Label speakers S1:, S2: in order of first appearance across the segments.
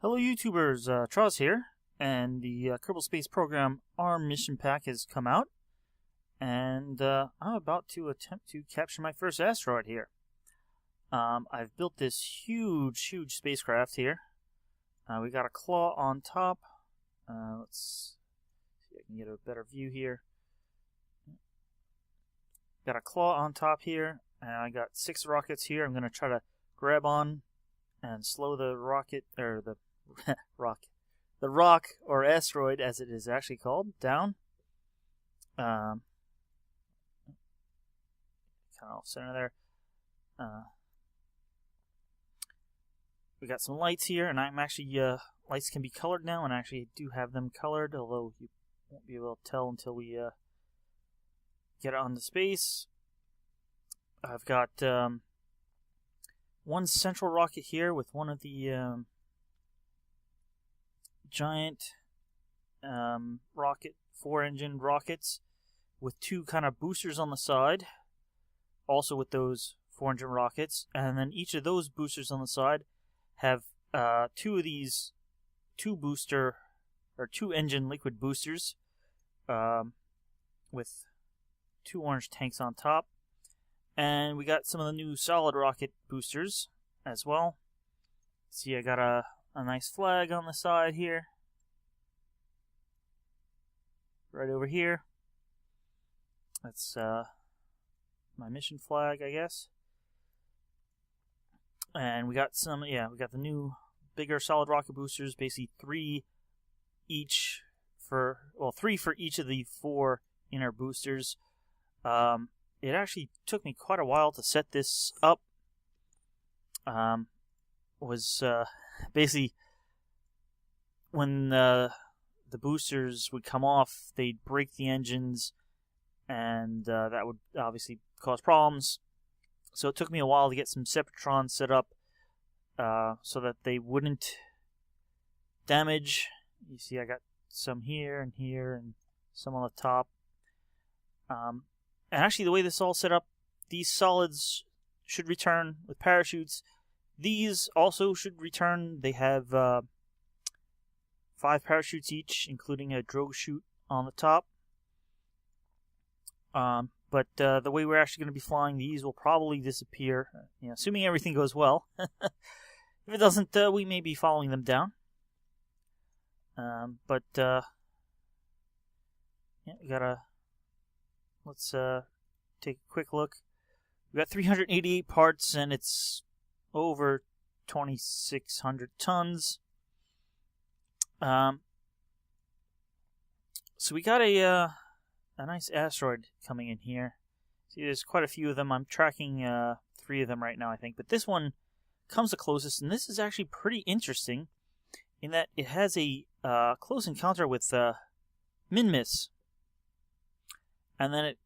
S1: Hello YouTubers, Troz here, and the Kerbal Space Program ARM mission pack has come out, and I'm about to attempt to capture my first asteroid here. I've built this huge spacecraft here. We got a claw on top. Let's see if I can get a better view here. Got a claw on top here, and I got 6 rockets here. I'm going to try to grab on and slow the rocket, or the rock or asteroid as it is actually called, down. Kind of off center there. We got some lights here, and I'm actually lights can be colored now, and I actually do have them colored, although you won't be able to tell until we get it on the space. I've got one central rocket here with one of the giant rocket 4-engine rockets with 2 kind of boosters on the side, also with those 4-engine rockets, and then each of those boosters on the side have 2 of these 2-engine liquid boosters with 2 orange tanks on top. And we got some of the new solid rocket boosters as well. See, I got a nice flag on the side here. Right over here. That's my mission flag, I guess. And we got some, we got the new bigger solid rocket boosters, basically 3 for each of the 4 inner boosters. It actually took me quite a while to set this up. Basically when the boosters would come off, they'd break the engines, and that would obviously cause problems. So it took me a while to get some separatrons set up so that they wouldn't damage. You see, I got some here and some on the top. And actually, the way this is all set up, these solids should return with parachutes. These also should return. They have 5 parachutes each, including a drogue chute on the top. But the way we're actually going to be flying these will probably disappear, assuming everything goes well. If it doesn't, we may be following them down. We gotta... Let's take a quick look. We got 388 parts, and it's over 2,600 tons. So we got a nice asteroid coming in here. See, there's quite a few of them. I'm tracking 3 of them right now, I think. But this one comes the closest, and this is actually pretty interesting in that it has a close encounter with Minums. And then it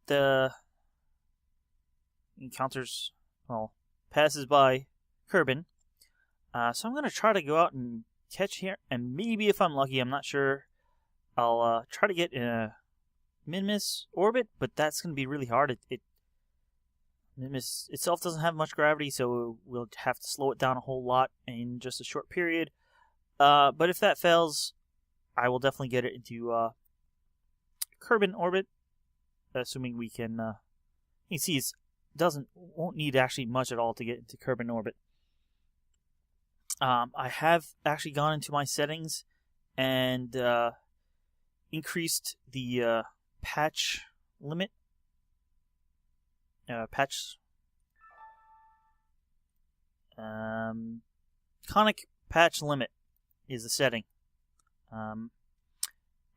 S1: passes by Kerbal. So I'm going to try to go out and catch here, and maybe if I'm lucky, I'm not sure, I'll try to get in a Minums orbit, but that's going to be really hard. Minums itself doesn't have much gravity, so we'll have to slow it down a whole lot in just a short period. But if that fails, I will definitely get it into Kerbal orbit, assuming we can. You can see it won't need actually much at all to get into Kerbal orbit. I have actually gone into my settings and increased the patch limit. Conic patch limit is the setting.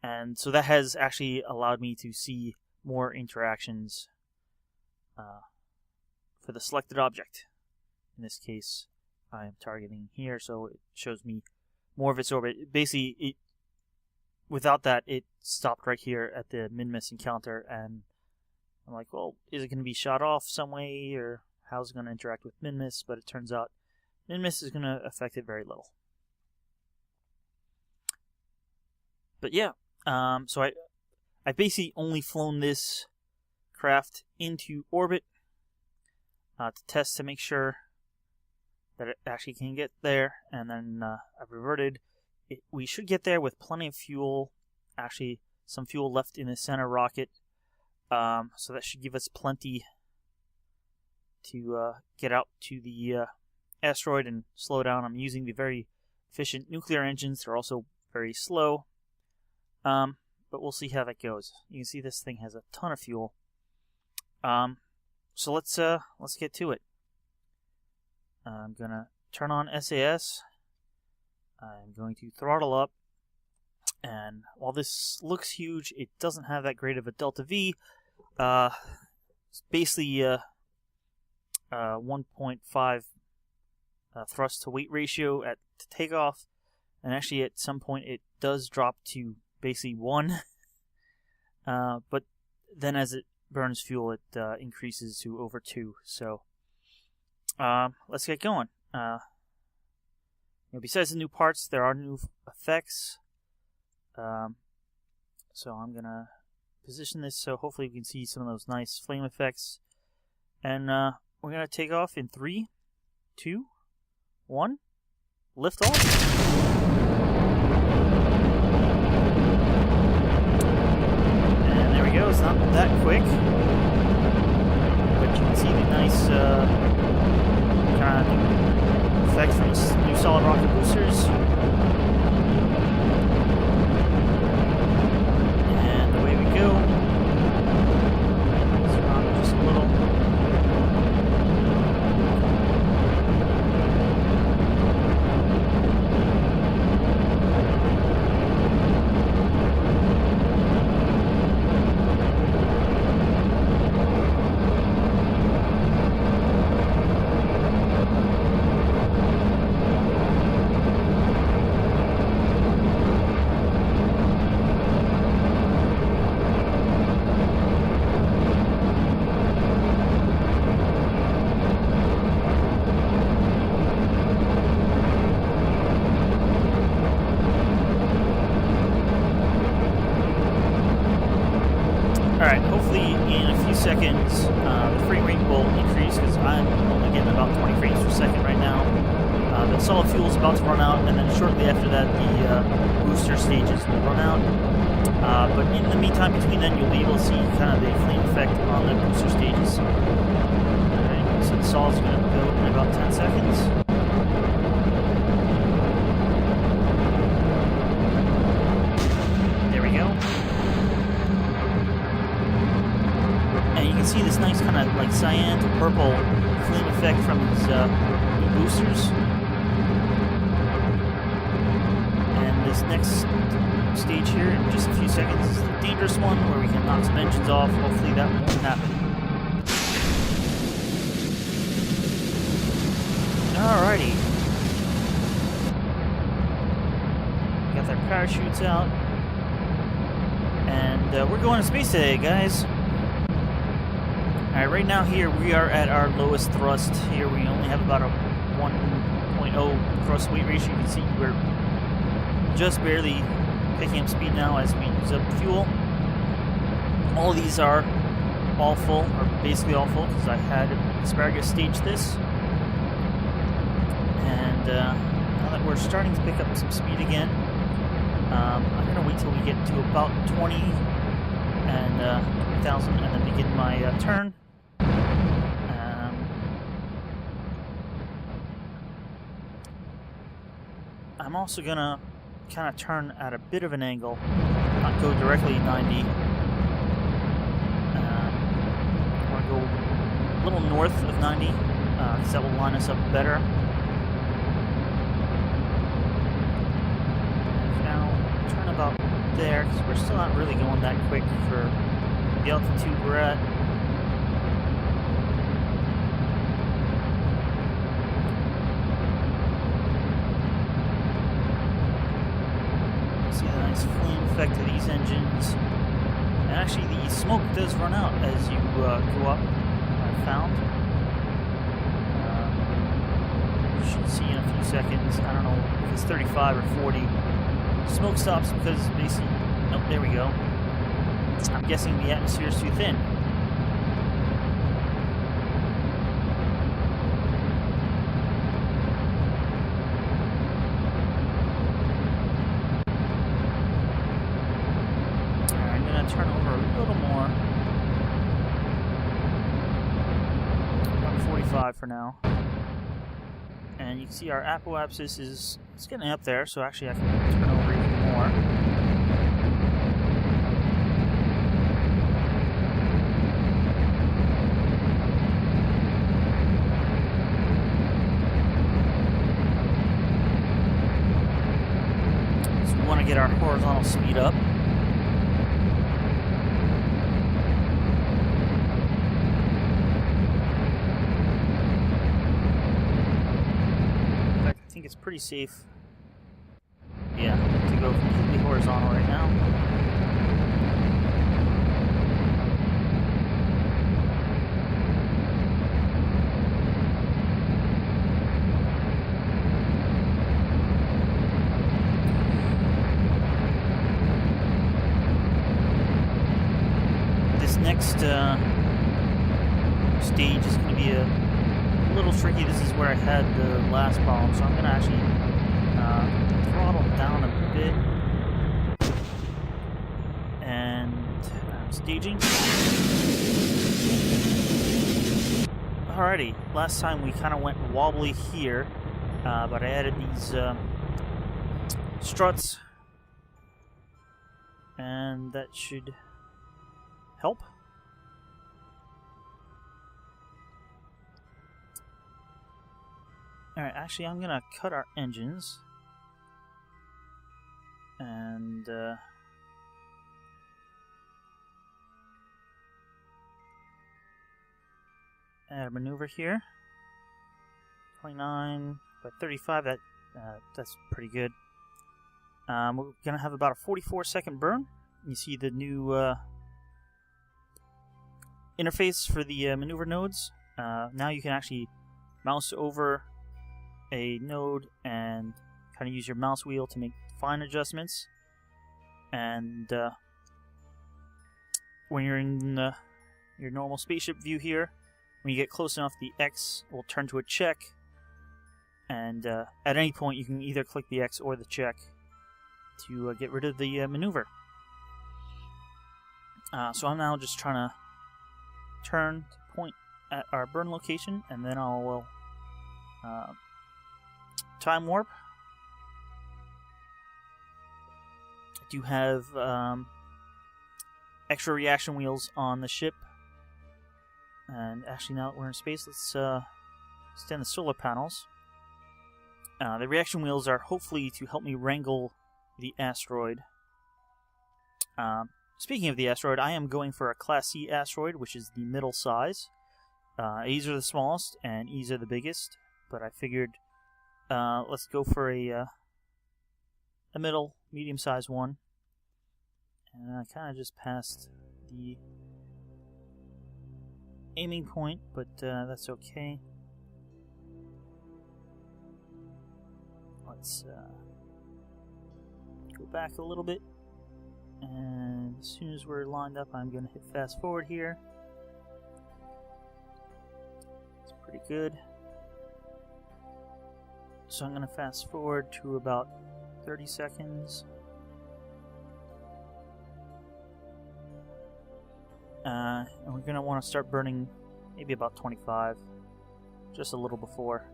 S1: And so that has actually allowed me to see more interactions for the selected object. In this case, I am targeting here, so it shows me more of its orbit. Basically, without that, it stopped right here at the Minums encounter, and I'm like, well, is it going to be shot off some way, or how's it going to interact with Minums? But it turns out Minums is going to affect it very little. But yeah, so I basically only flown this craft into orbit to test to make sure that it actually can get there, and then I've reverted. we should get there with plenty of fuel. Actually, some fuel left in the center rocket. So that should give us plenty to get out to the asteroid and slow down. I'm using the very efficient nuclear engines. They're also very slow. But we'll see how that goes. You can see this thing has a ton of fuel. So let's get to it. I'm gonna turn on SAS. I'm going to throttle up. And while this looks huge, it doesn't have that great of a delta V. It's basically 1.5 thrust to weight ratio at takeoff, and actually at some point it does drop to basically 1. But then as it burns fuel, it increases to over 2. So let's get going. Besides the new parts, there are new effects. So I'm gonna position this so hopefully we can see some of those nice flame effects. And we're gonna take off in 3, 2, 1, lift off. And there we go. It's not that quick, but you can see the nice kind of effect from the new solid rocket boosters. Alright, hopefully in a few seconds the frame rate will increase because I'm only getting about 20 frames per second right now. The solid fuel is about to run out, and then shortly after that the booster stages will run out. But in the meantime, between then, you'll be able to see kind of the flame effect on the booster stages. Alright, so the solid's going to go in about 10 seconds. See this nice kind of like cyan to purple flame effect from these new boosters. And this next stage here in just a few seconds is the dangerous one where we can knock some engines off. Hopefully that won't happen. Alrighty. We got their parachutes out. And we're going to space today, guys. Alright, right now here we are at our lowest thrust. Here we only have about a 1.0 thrust weight ratio. You can see we're just barely picking up speed now as we use up fuel. All of these are all full, or basically all full, because I had Asparagus stage this. And now that we're starting to pick up some speed again, I'm going to wait till we get to about 20 and 20,000 and then begin my turn. I'm also going to kind of turn at a bit of an angle, not go directly 90. I want to go a little north of 90, because that will line us up better. And now turn about there, because we're still not really going that quick for the altitude we're at. See the nice flame effect of these engines. And actually the smoke does run out as you go up, I found. You should see in a few seconds, I don't know if it's 35 or 40. Smoke stops because basically, oh, there we go. I'm guessing the atmosphere is too thin. 45 for now. And you can see our apoapsis is getting up there, so actually I can turn over even more. So we want to get our horizontal speed up. It's pretty safe, yeah, to go completely horizontal right now. This next stage is going to be a little tricky. This is where I had the last problem, so I'm going to actually throttle down a bit and staging. Alrighty, last time we kind of went wobbly here, but I added these struts, and that should help. Alright, actually I'm gonna cut our engines and add a maneuver here. 29 by 35, that's pretty good. We're gonna have about a 44-second burn. You see the new interface for the maneuver nodes. Now you can actually mouse over a node and kind of use your mouse wheel to make fine adjustments. And when you're in your normal spaceship view here, when you get close enough, the X will turn to a check, and at any point you can either click the X or the check to get rid of the maneuver. So I'm now just trying to turn to point at our burn location, and then I'll time warp. I do have extra reaction wheels on the ship, and actually now that we're in space, let's extend the solar panels. The reaction wheels are hopefully to help me wrangle the asteroid. Speaking of the asteroid, I am going for a Class C asteroid, which is the middle size. A's are the smallest, and E's are the biggest, but I figured let's go for a middle, medium-sized one. And I kind of just passed the aiming point, but that's okay. Let's go back a little bit, and as soon as we're lined up, I'm going to hit fast forward here. It's pretty good. So I'm going to fast forward to about 30 seconds. And we're going to want to start burning maybe about 25, just a little before.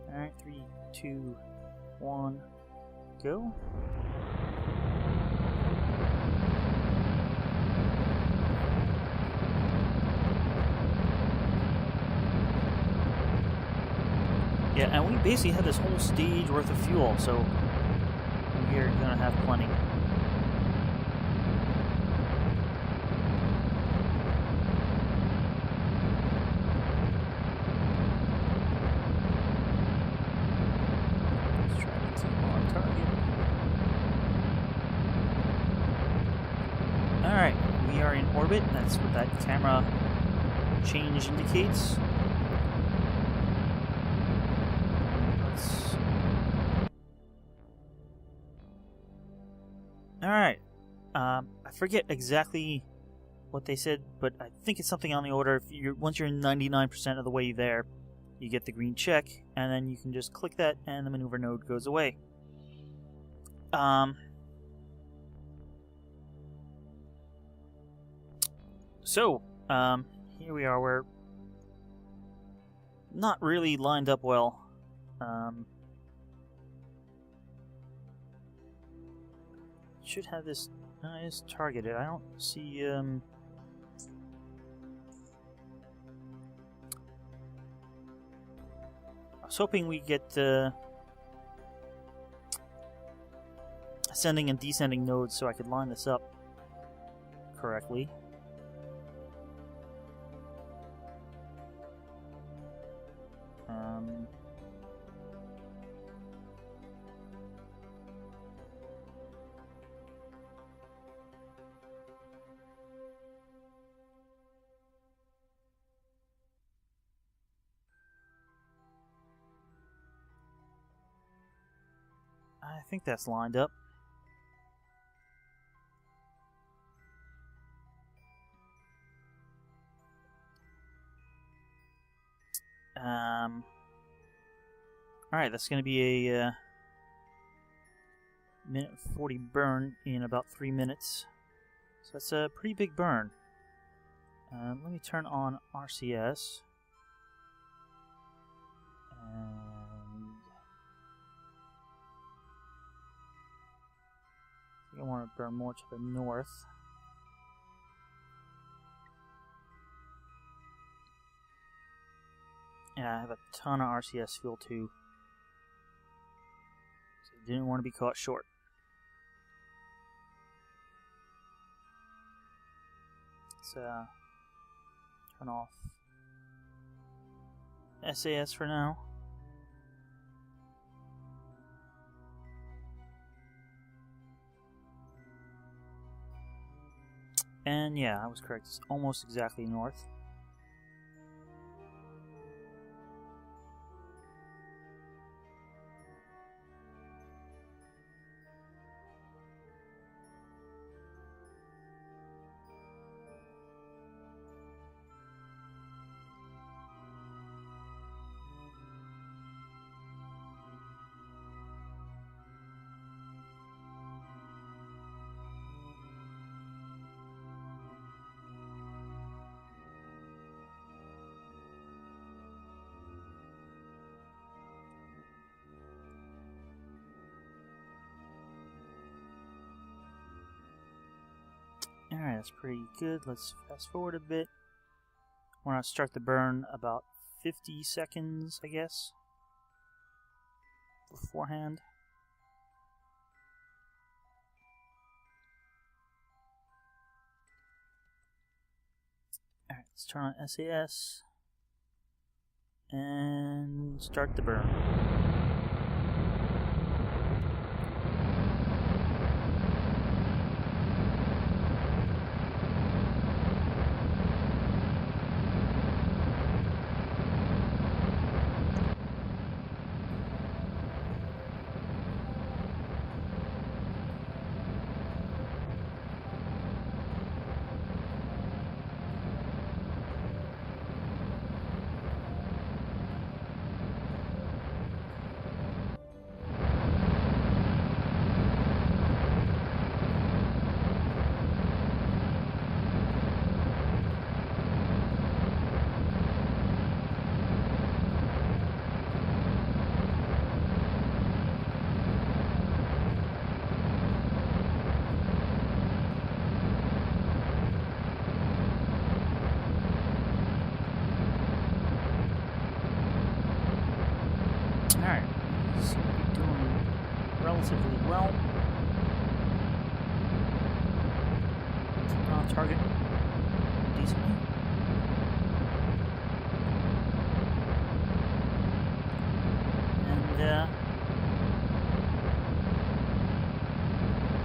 S1: Alright, 3, 2, 1, go. Yeah, and we basically have this whole stage worth of fuel, so we're going to have plenty. Let's try to keep on target. Alright, we are in orbit. That's what that camera change indicates. Alright, I forget exactly what they said, but I think it's something on the order, once you're 99% of the way there, you get the green check, and then you can just click that, and the maneuver node goes away. here we are. We're not really lined up well. Should have this nice targeted. I don't see. I was hoping we get ascending and descending nodes so I could line this up correctly. I think that's lined up. Alright, that's going to be a minute 40 burn in about 3 minutes. So that's a pretty big burn. Let me turn on RCS. And I want to burn more to the north. Yeah, I have a ton of RCS fuel too. So I didn't want to be caught short. Let's turn off SAS for now. And yeah, I was correct. It's almost exactly north. Alright, that's pretty good. Let's fast forward a bit. I want to start the burn about 50 seconds, I guess, beforehand. Alright, let's turn on SAS and start the burn. Alright, seem to be doing relatively well. On target decently. And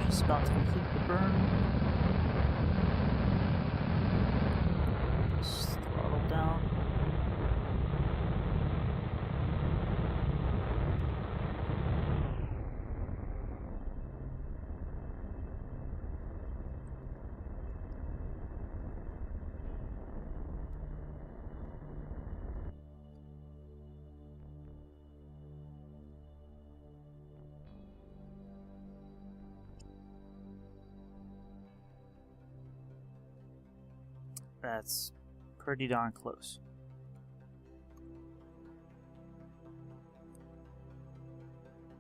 S1: just about to complete the burn. Just throttle down. That's pretty darn close.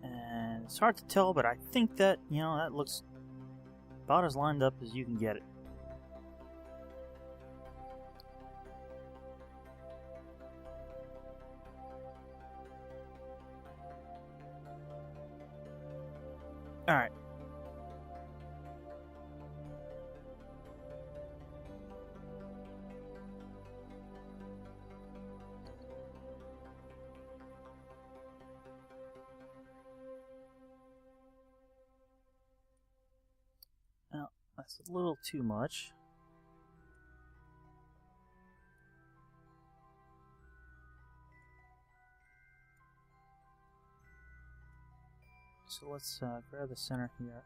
S1: And it's hard to tell, but I think that, you know, that looks about as lined up as you can get it. Alright. Well, that's a little too much. So let's grab the center here.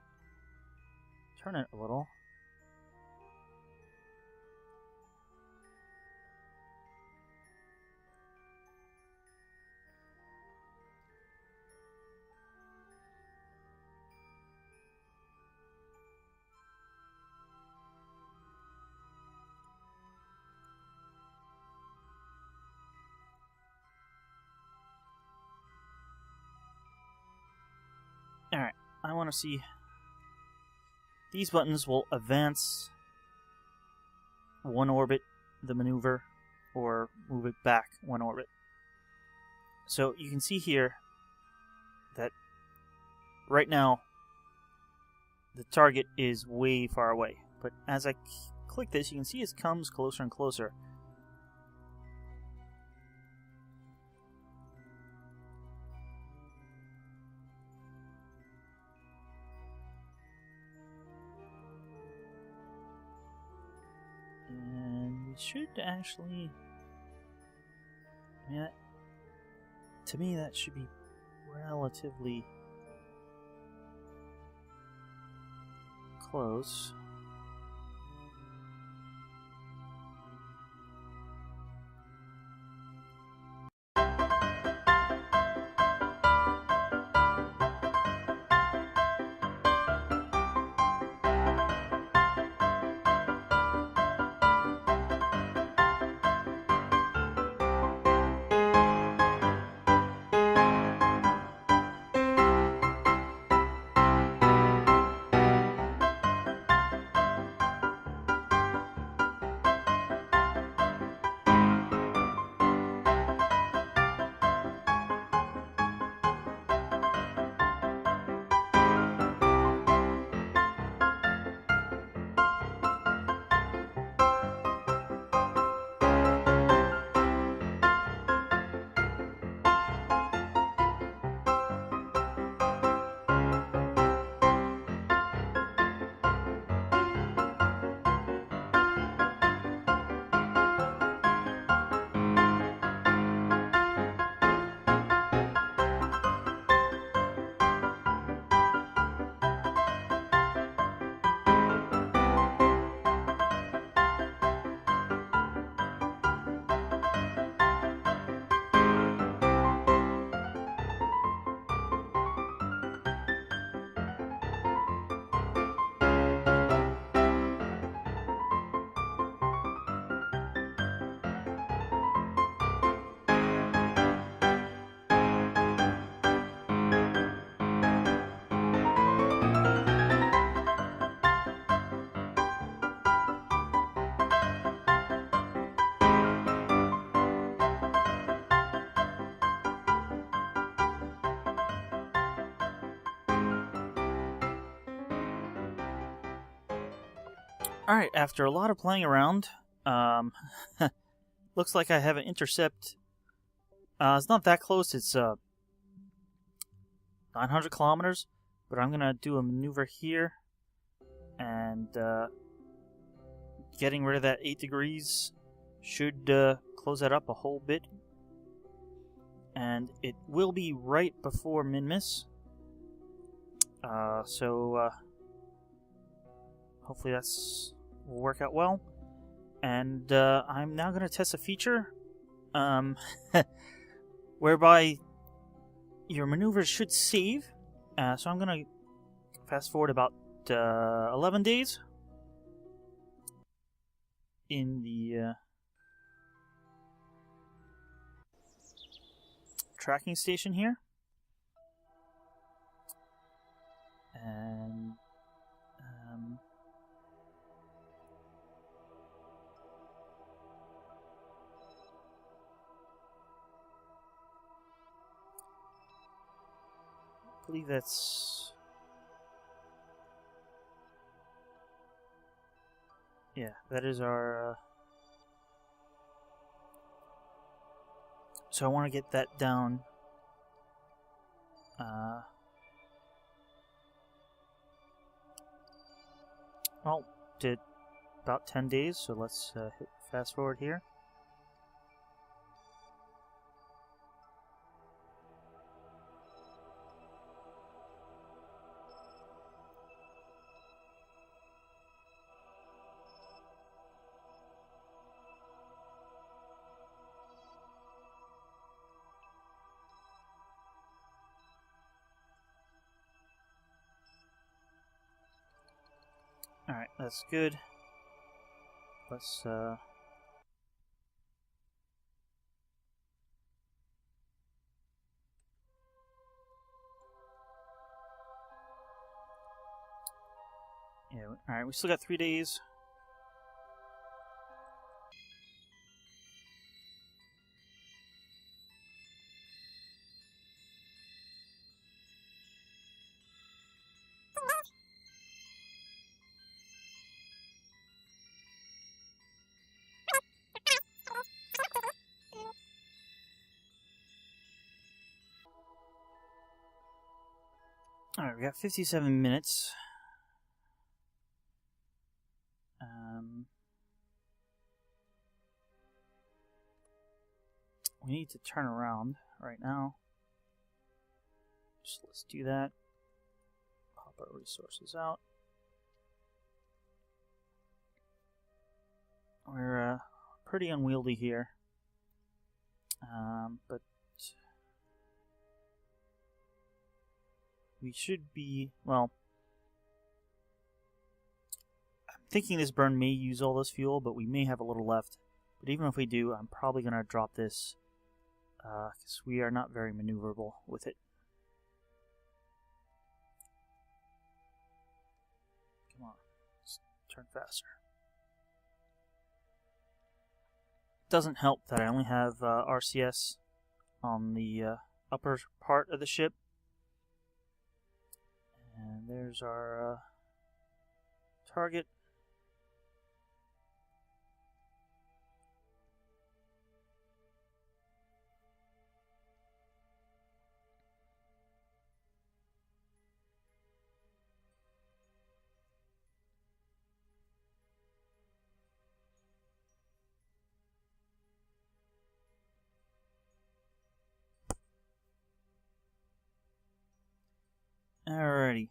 S1: Turn it a little. Alright, I want to see. These buttons will advance one orbit the maneuver or move it back one orbit. So you can see here that right now the target is way far away. But as I click this, you can see it comes closer and closer. Should actually, yeah, to me that should be relatively close. Alright, after a lot of playing around, looks like I have an intercept. It's not that close, it's 900 kilometers, but I'm gonna do a maneuver here, and getting rid of that 8 degrees should close that up a whole bit. And it will be right before Minums. So hopefully that's will work out well. And I'm now going to test a feature whereby your maneuvers should save. So I'm going to fast forward about 11 days in the tracking station here. And I believe that's... yeah, that is our... so I want to get that down. Well, did about 10 days, so let's hit fast forward here. Alright, that's good. Let's, yeah, alright, we still got 3 days. Alright, we got 57 minutes. We need to turn around right now. Just let's do that. Pop our resources out. We're pretty unwieldy here. But we should be, well, I'm thinking this burn may use all this fuel, but we may have a little left. But even if we do, I'm probably going to drop this because we are not very maneuverable with it. Come on, let's turn faster. Doesn't help that I only have RCS on the upper part of the ship. And there's our target. Alrighty.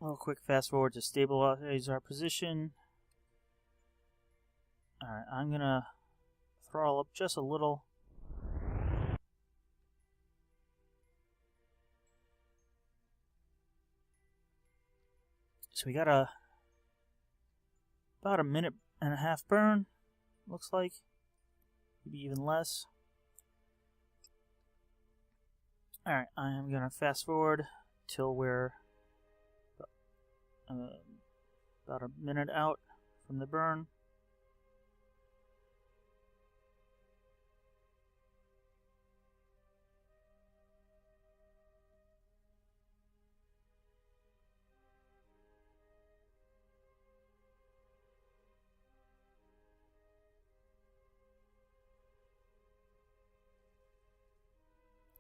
S1: A little quick fast forward to stabilize our position. Alright, I'm gonna throttle up just a little. So we got about a minute and a half burn, looks like. Maybe even less. Alright, I am gonna fast forward till we're about a minute out from the burn.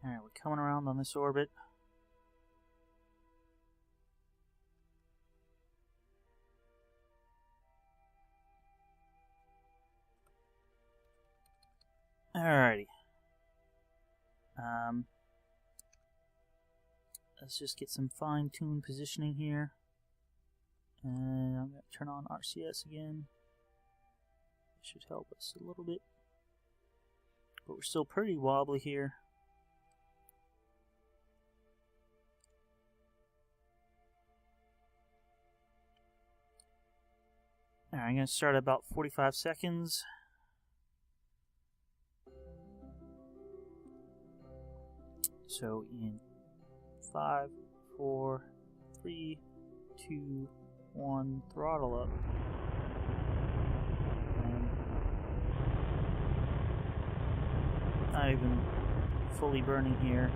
S1: Alright, we're coming around on this orbit. Alrighty. Let's just get some fine-tuned positioning here. And I'm going to turn on RCS again. It should help us a little bit. But we're still pretty wobbly here. Alright, I'm going to start at about 45 seconds. So in 5, 4, 3, 2, 1, throttle up. And not even fully burning here.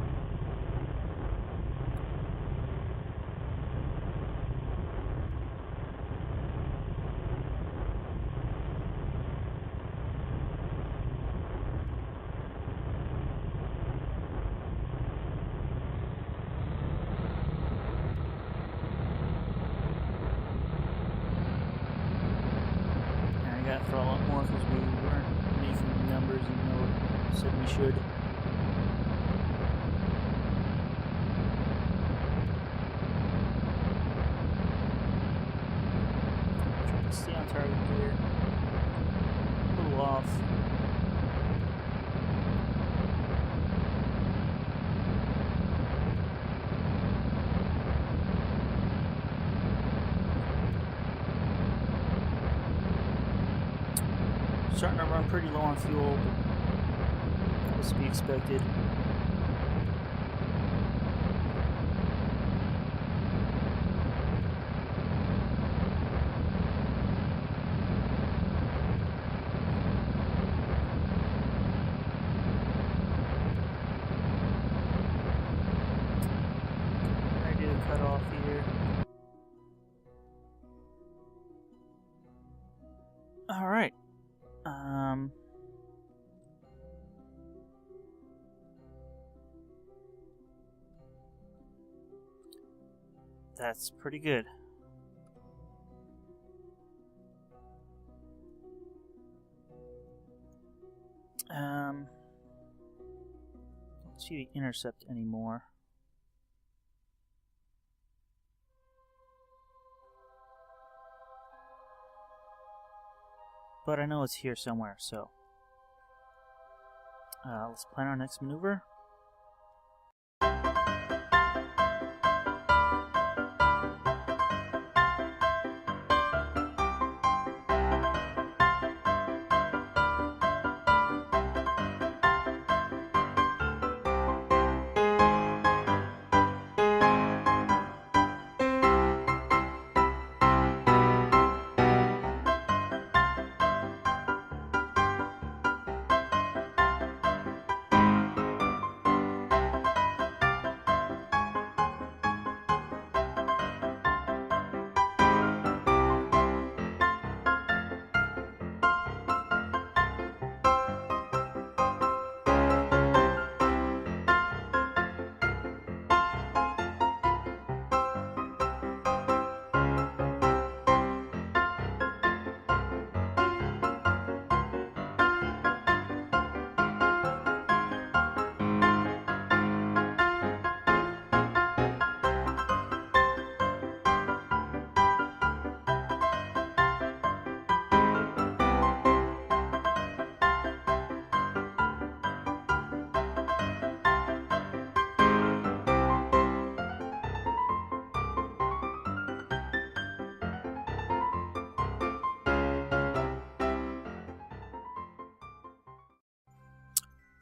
S1: For a lot more because we weren't making the numbers even though it said we should. Trying to stay on target here. A little off. Starting to run pretty low on fuel, but that was to be expected. Ready to cut off here. All right. That's pretty good. Don't see the intercept anymore. But I know it's here somewhere, so let's plan our next maneuver.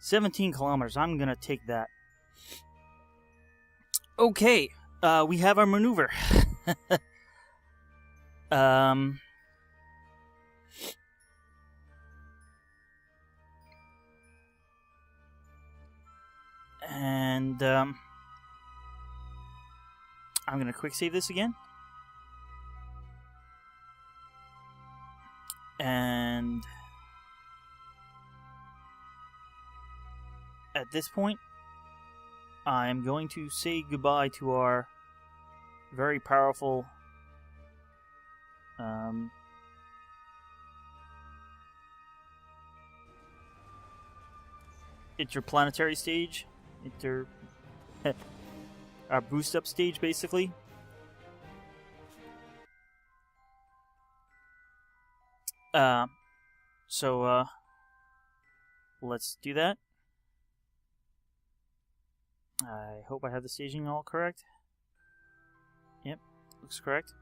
S1: $17 kilometers. I'm gonna take that. Okay, we have our maneuver. And I'm gonna quick save this again. And at this point, I'm going to say goodbye to our very powerful interplanetary stage, our boost up stage, basically. So let's do that. I hope I have the staging all correct. Yep, looks correct.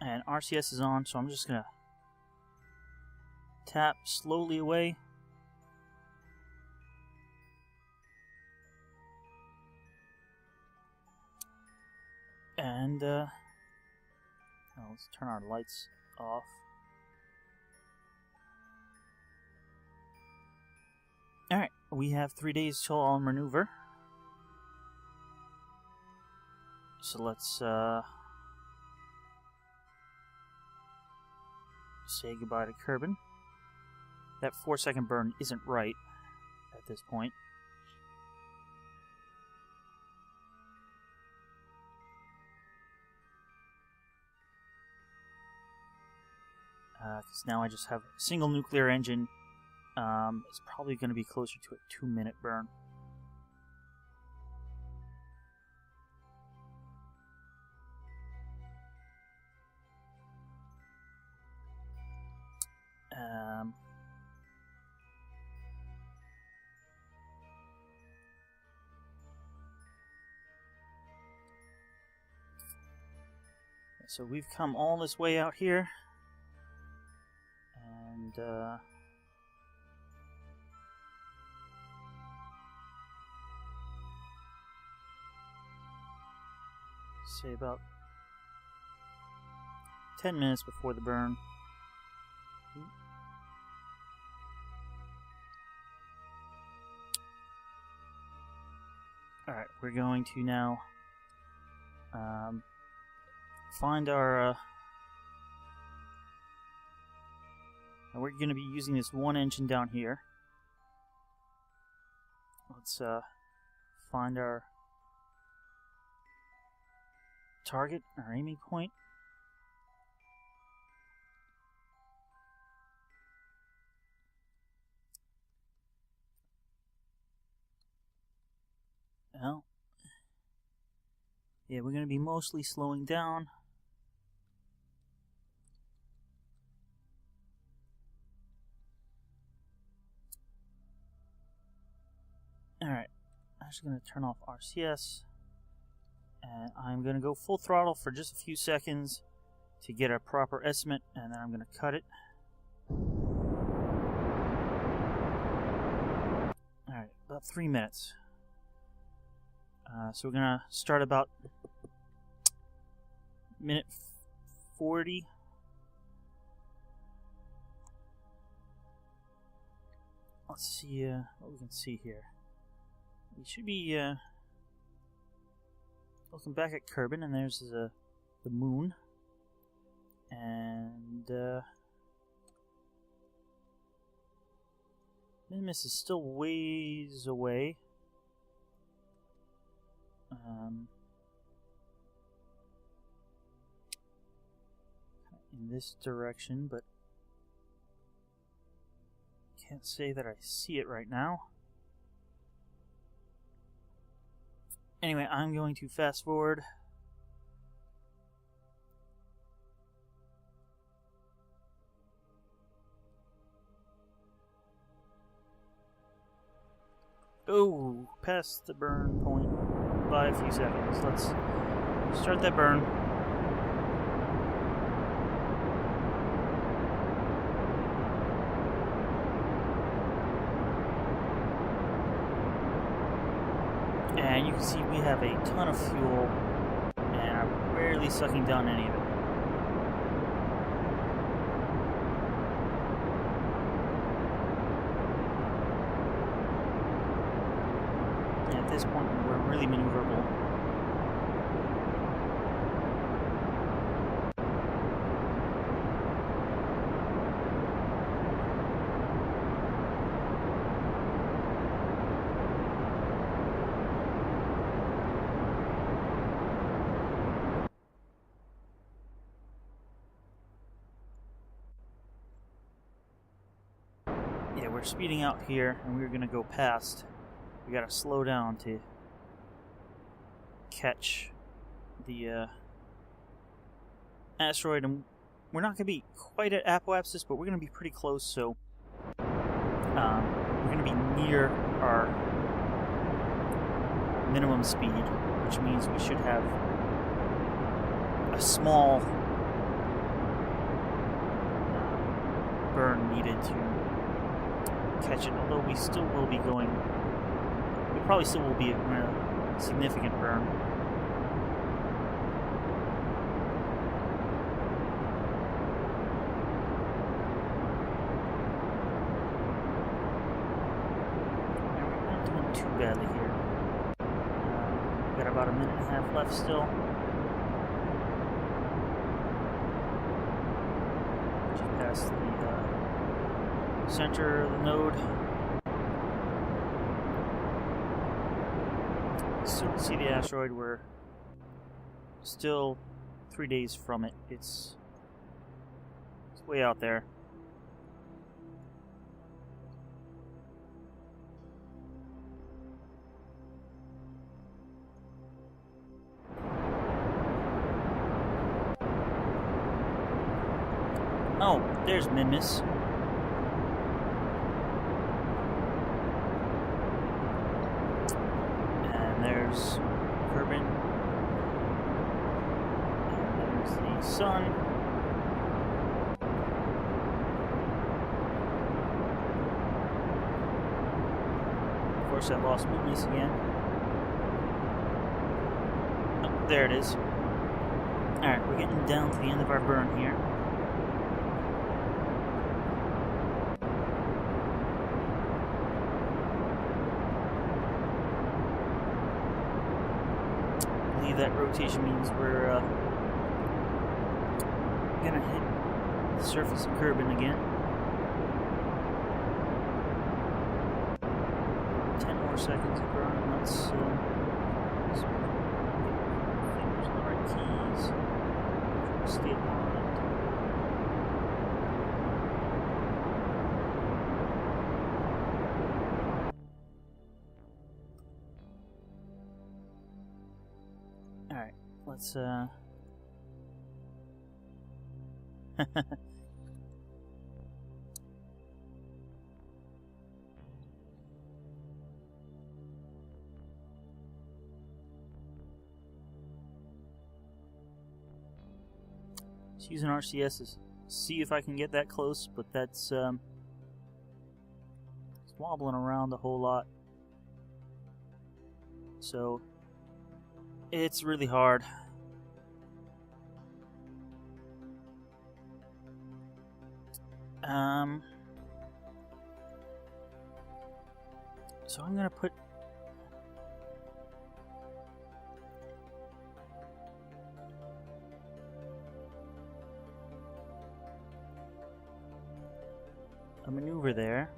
S1: And RCS is on, so I'm just gonna tap slowly away. And let's turn our lights off. Alright, we have 3 days till I'll maneuver. So let's say goodbye to Kerbal. That 4-second burn isn't right at this point. Because now I just have a single nuclear engine. It's probably going to be closer to a 2-minute burn. So we've come all this way out here, and say about 10 minutes before the burn. Alright, we're going to now find our we're going to be using this one engine down here. Let's find our target, our aiming point. Well, yeah, we're going to be mostly slowing down. Alright, I'm just going to turn off RCS, and I'm going to go full throttle for just a few seconds to get a proper estimate, and then I'm going to cut it. Alright, about 3 minutes. So we're going to start about minute 40. Let's see what we can see here. We should be looking back at Kerbal, and there's the moon, and Minums is still ways away. In this direction, but can't say that I see it right now. Anyway, I'm going to fast forward. Oh, past the burn point by a few seconds. Let's start that burn. And you can see we have a ton of fuel, and I'm barely sucking down any of it. And at this point, we're really maneuverable. Yeah, we're speeding out here, and we're gonna go past. We gotta slow down to catch the asteroid, and we're not going to be quite at apoapsis, but we're going to be pretty close, so we're going to be near our minimum speed, which means we should have a small burn needed to catch it, although we still will be going, we probably still will be in a significant burn. Too badly here. Got about a minute and a half left still. Just past the center of the node. Still don't see the asteroid. We're still 3 days from it. It's way out there. Oh, there's Minums. And there's Kerbal. And there's the sun. Of course, I lost Minums again. Oh, there it is. Alright, we're getting down to the end of our burn here. That rotation means we're gonna hit the surface of Kerbal again. 10 more seconds of burn. Let's get fingers on the right keys. Stay aligned. Alright, let's just using RCS to see if I can get that close, but that's it's wobbling around a whole lot. So it's really hard. So I'm gonna put a maneuver there.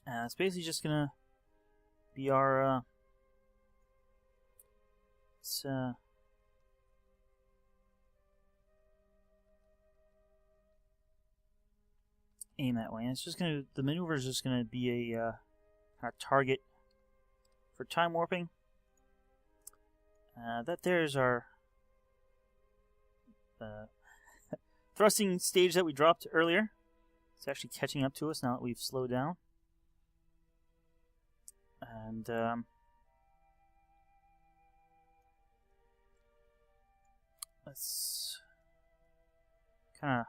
S1: It's basically just gonna be our aim that way. And it's just gonna, the maneuver is just gonna be a our target for time warping. That there's our thrusting stage that we dropped earlier. It's actually catching up to us now that we've slowed down. And let's kind of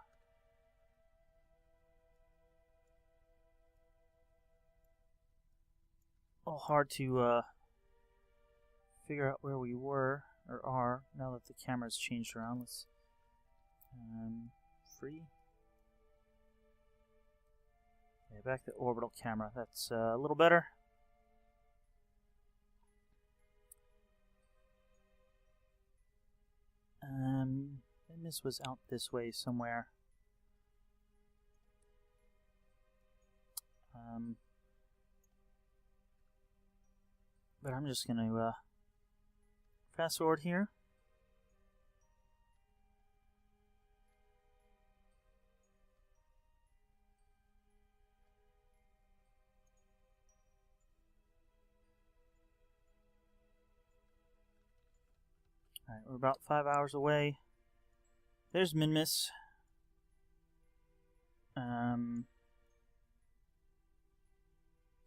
S1: a little hard to figure out where we were or are now that the camera's changed around. Let's free. Yeah, back to orbital camera. That's a little better. And this was out this way somewhere. But I'm just going to Fast forward here. Alright, we're about 5 hours away. There's Minmus.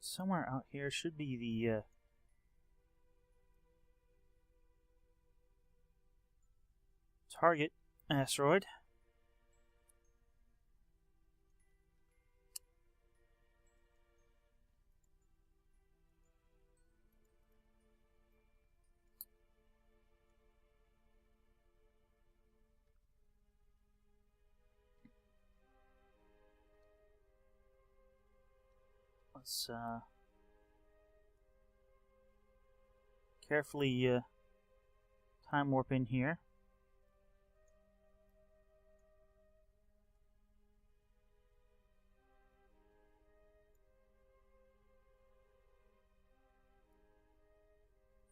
S1: Somewhere out here should be the target asteroid. Let's carefully time warp in here.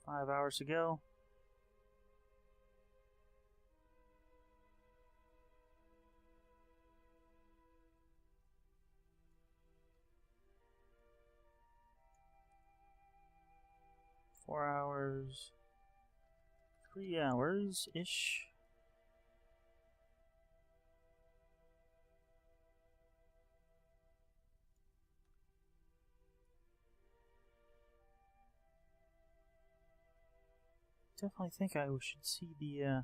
S1: Five hours to go. Four hours. 3 hours-ish. Definitely think I should see the,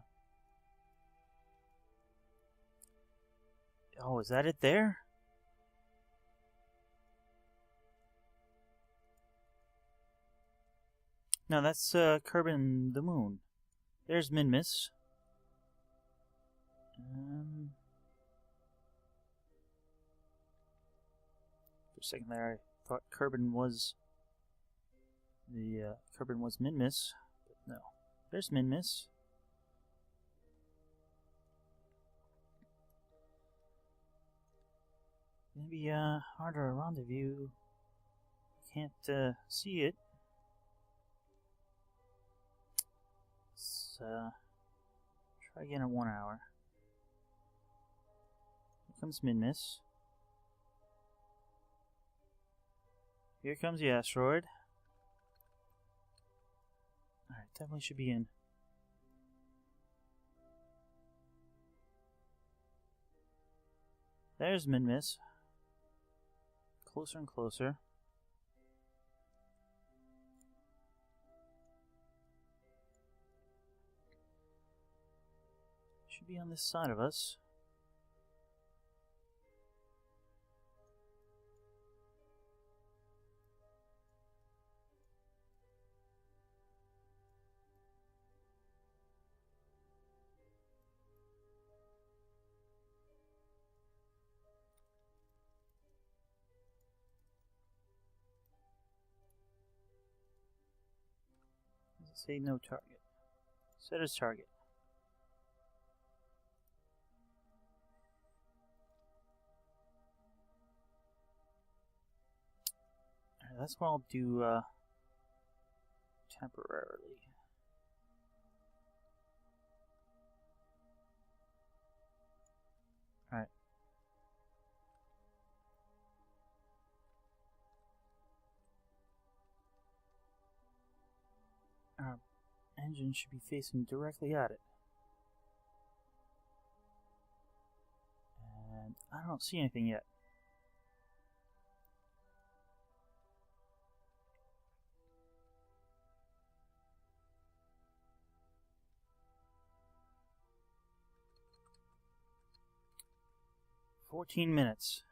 S1: Oh, is that it there? No, that's Kerbal and the moon. There's Minmus. For a second there, I thought Kerbal was Kerbal was Minmus, but no. There's Minmus. Maybe harder a rendezvous. Can't see it. Let's try again in 1 hour. Here comes Minmus. Here comes the asteroid. Alright, definitely should be in. There's Minmus. Closer and closer. Should be on this side of us. Say no target. Set as target. Alright, that's what I'll do temporarily. Alright. Our engine should be facing directly at it. And I don't see anything yet. "14 minutes.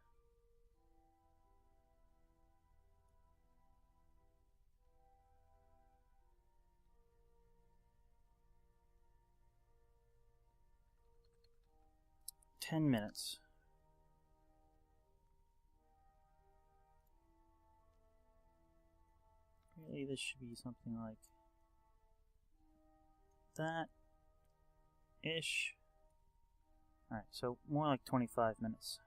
S1: "10 minutes. Really, this should be something like that-ish. Alright, so more like 25 minutes.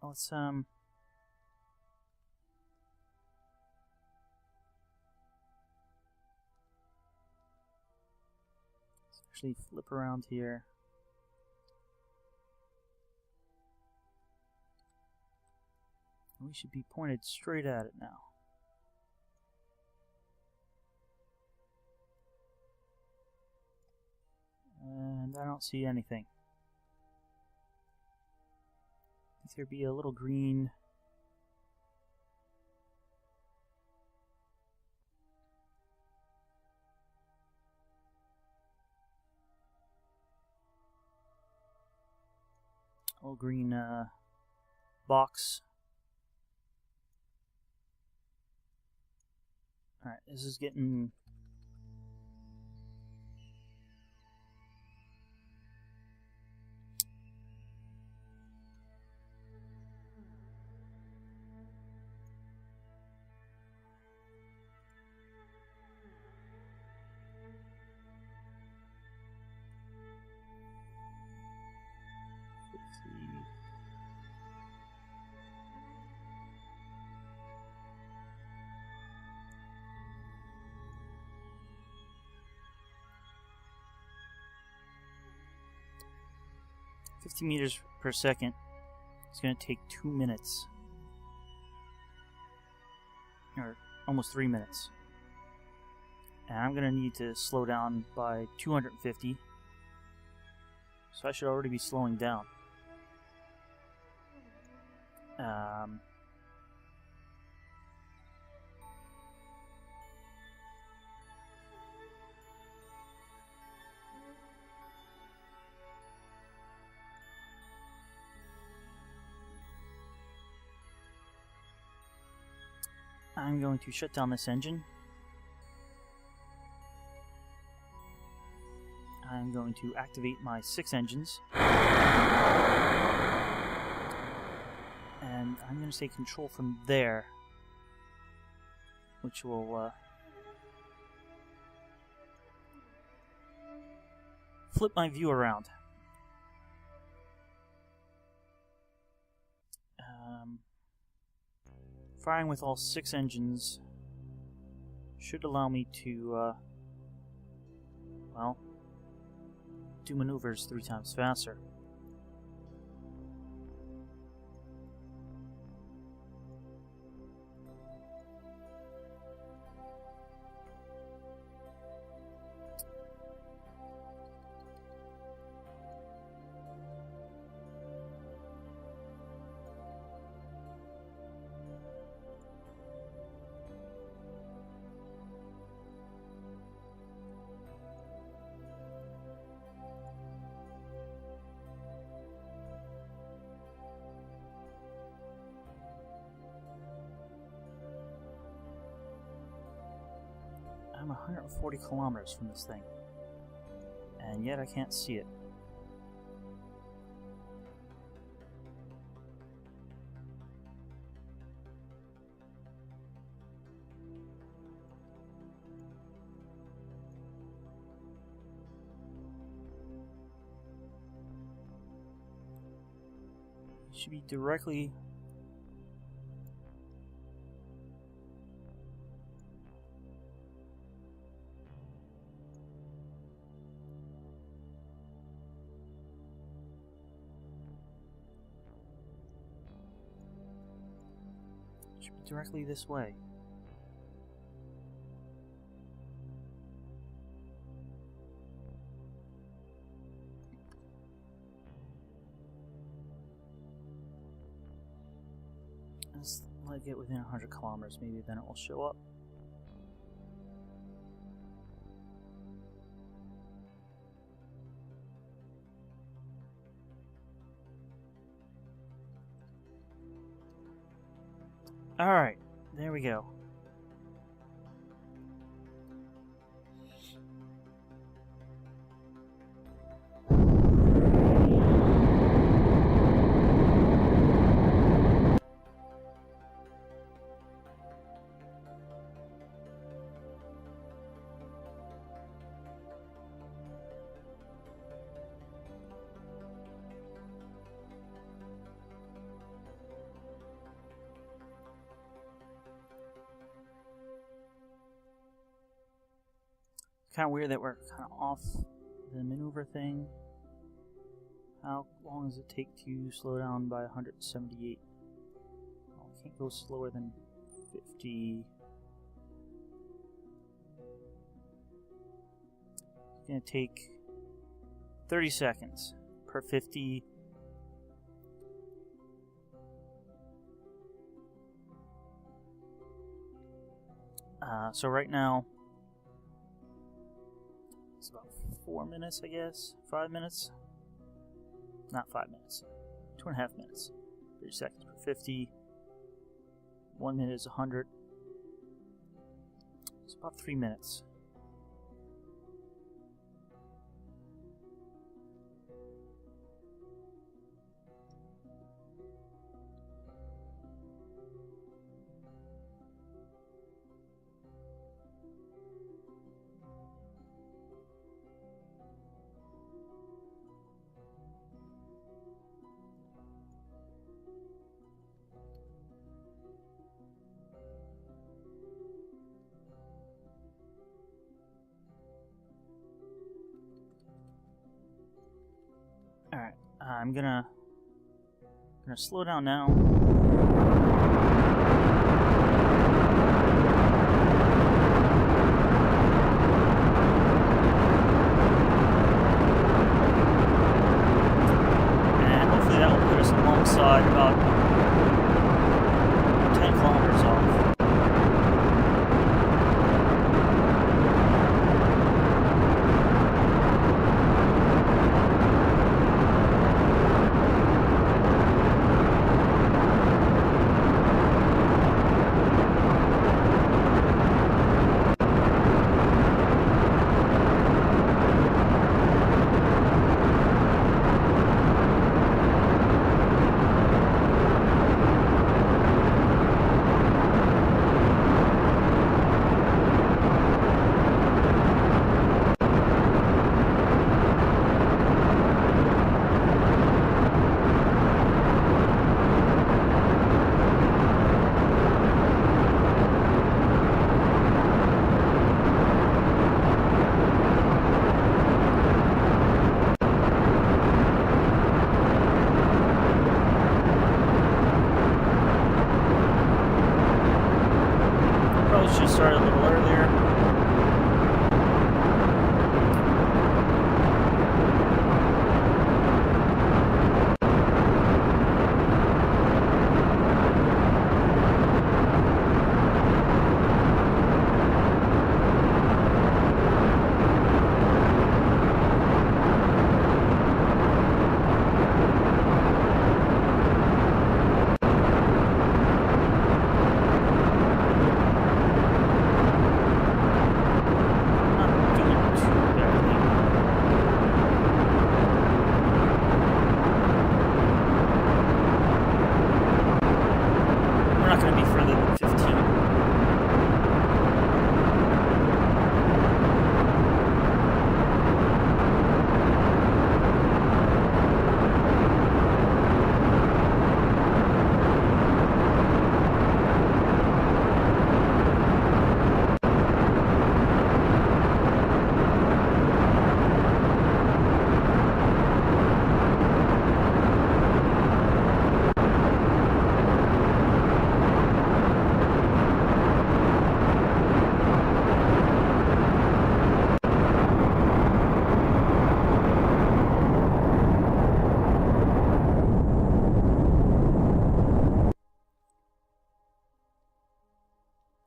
S1: Let's, Actually, flip around here. We should be pointed straight at it now. And I don't see anything. I think there'd be a little green. A little green box. Alright, this is getting... Let's see. $50 meters per second. It's going to take 2 minutes. Or almost 3 minutes. And I'm going to need to slow down by 250. So I should already be slowing down. I'm going to shut down this engine. I'm going to activate my 6 engines. And I'm going to say control from there, which will flip my view around. Firing with all 6 engines should allow me to, well, do maneuvers 3 times faster. I'm 140 kilometers from this thing, and yet I can't see it. It should be directly this way. Let's let it get within 100 kilometers, maybe then it will show up. Alright, there we go. Kind of weird that we're kind of off the maneuver thing. How long does it take to slow down by 178? Well, I can't go slower than 50. It's going to take 30 seconds per 50. So right now, it's about 4 minutes, I guess. 5 minutes? Not 5 minutes. 2.5 minutes. 30 seconds per 50. 1 minute is 100. It's about 3 minutes. Alright, I'm gonna slow down now. And hopefully that will put us alongside about 10 kilometers off. Should start a little earlier.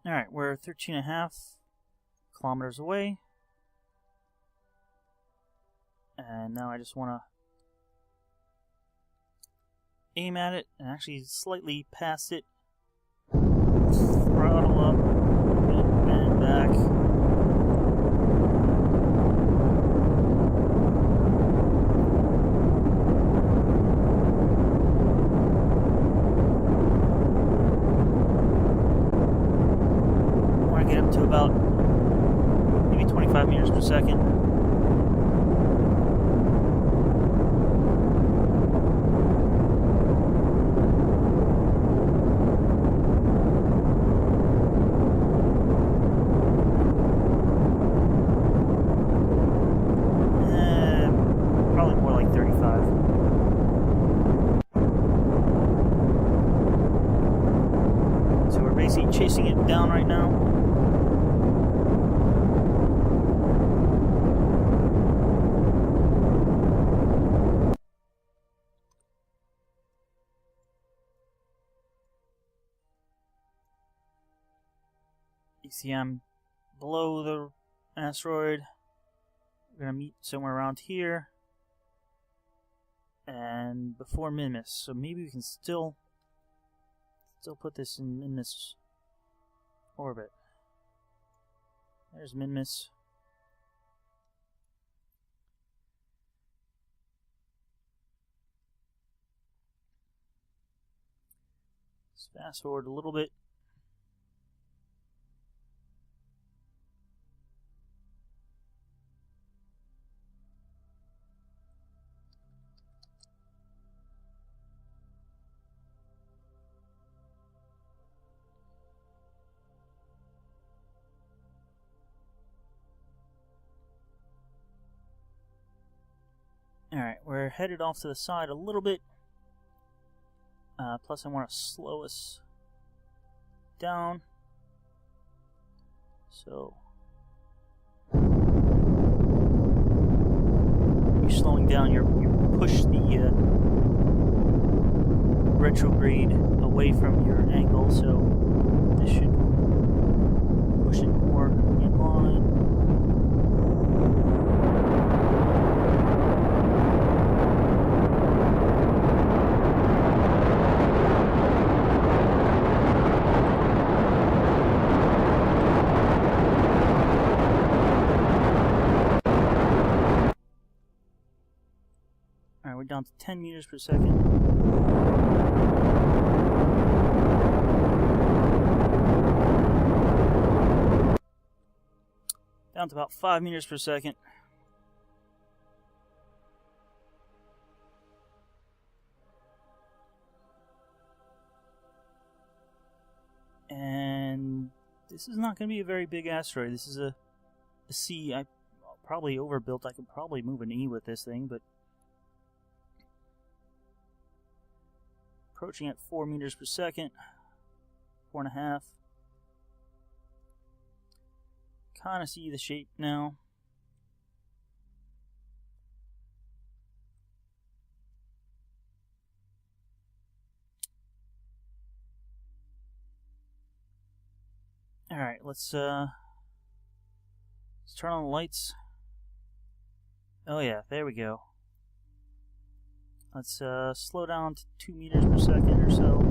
S1: Alright, we're 13.5 kilometers away. And now I just want to aim at it and actually slightly pass it. Throttle up and back. Get up to about maybe 25 meters per second. See, I'm below the asteroid. We're gonna meet somewhere around here. And before Minums. So maybe we can still put this in Minums orbit. There's Minums. Let's fast forward a little bit. Alright, we're headed off to the side a little bit. Plus I want to slow us down. So you're slowing down, you push the retrograde away from your angle, so this should push it more in line. Alright, we're down to 10 meters per second. Down to about 5 meters per second. And this is not going to be a very big asteroid. This is a C. I probably overbuilt. I could probably move an E with this thing, but approaching at 4 meters per second, 4.5. Kind of see the shape now. All right, let's turn on the lights. Oh yeah, there we go. Let's slow down to 2 meters per second or so.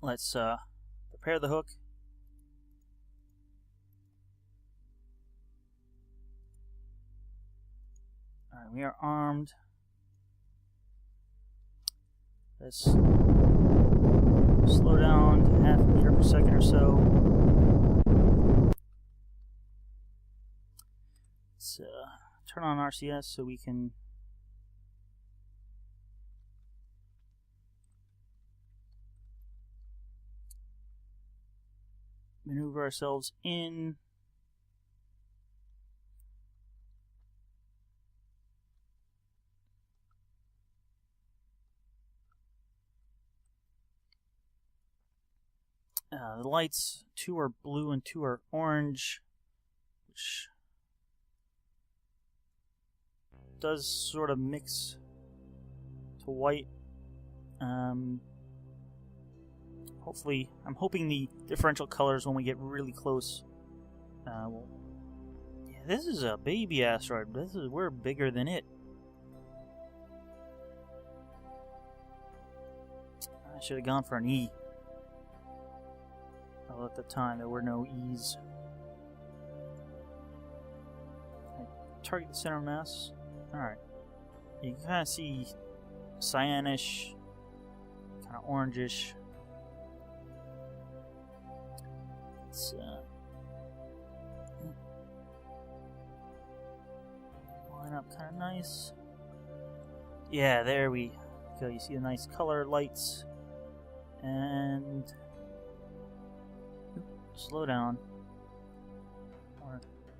S1: Let's prepare the hook. Alright, we are armed. Let's slow down to half a meter per second or so. Let's turn on RCS so we can maneuver ourselves in. The lights, 2 are blue and 2 are orange, which does sort of mix to white. Hopefully, I'm hoping the differential colors when we get really close. Yeah, this is a baby asteroid. We're bigger than it. I should have gone for an E. Well, at the time there were no E's. Target the center of mass. Alright. You can kind of see cyanish, kind of orangish. Let's line up kind of nice. Yeah, there we go. You see the nice color lights. And slow down. Or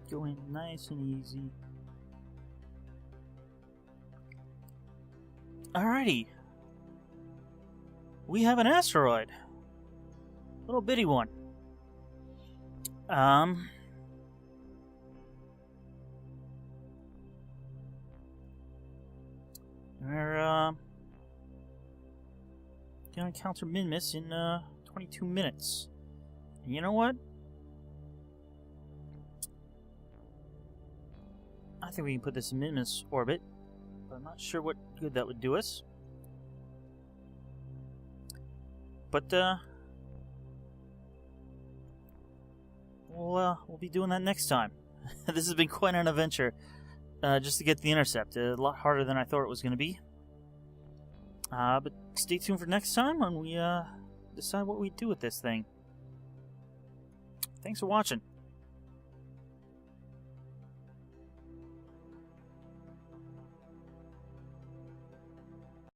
S1: go in nice and easy. Alrighty. we have an asteroid. Little bitty one. We're gonna encounter Minums in 22 minutes. And you know what? I think we can put this in Minums orbit, but I'm not sure what good that would do us. But we'll be doing that next time. This has been quite an adventure, just to get the intercept. A lot harder than I thought it was going to be. But stay tuned for next time when we decide what we do with this thing. Thanks for watching.